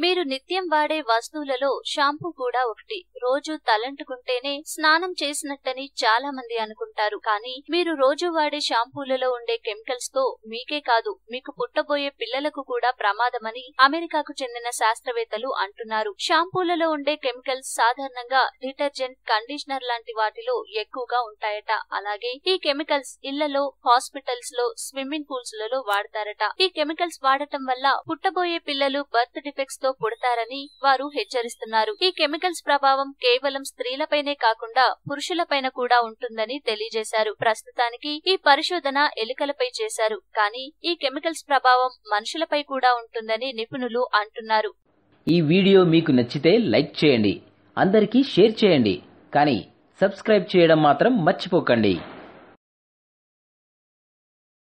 మీరు నిత్యం వాడే వస్తువులలో షాంపూ కూడా ఒకటి. రోజు తలంటుకుంటేనే స్నానం చేసినట్టని చాలా మంది అనుకుంటారు. కానీ మీరు రోజు వాడే షాంపూలలో ఉండే కెమికల్స్ తో మీకే కాదు, మీకు పుట్టబోయే పిల్లలకు కూడా ప్రమాదమని అమెరికాకు చెందిన శాస్త్రవేత్తలు అంటున్నారు. షాంపూలలో ఉండే కెమికల్స్ సాధారణంగా డిటర్జెంట్, కండిషనర్ లాంటి వాటిలో ఎక్కువగా ఉంటాయట. అలాగే ఈ కెమికల్స్ ఇళ్లలో, హాస్పిటల్స్ లో, స్విమ్మింగ్ పూల్స్ లలో వాడతారట. ఈ కెమికల్స్ వాడటం వల్ల పుట్టబోయే పిల్లలు బర్త్ డిఫెక్ట్స్ తో పుడతారని వారు హెచ్చరిస్తున్నారు. ఈ కెమికల్స్ ప్రభావం కేవలం స్త్రీలపైనే కాకుండా పురుషులపైన కూడా ఉంటుందని తెలియజేశారు. ప్రస్తుతానికి ఈ పరిశోధన ఎలుకలపై చేశారు, కానీ ఈ కెమికల్స్ ప్రభావం మనుషులపై కూడా ఉంటుందని నిపుణులు అంటున్నారు. ఈ వీడియో మీకు నచ్చితే లైక్ చేయండి, అందరికీ షేర్ చేయండి, కానీ సబ్స్క్రైబ్ చేయడం మాత్రం మర్చిపోకండి.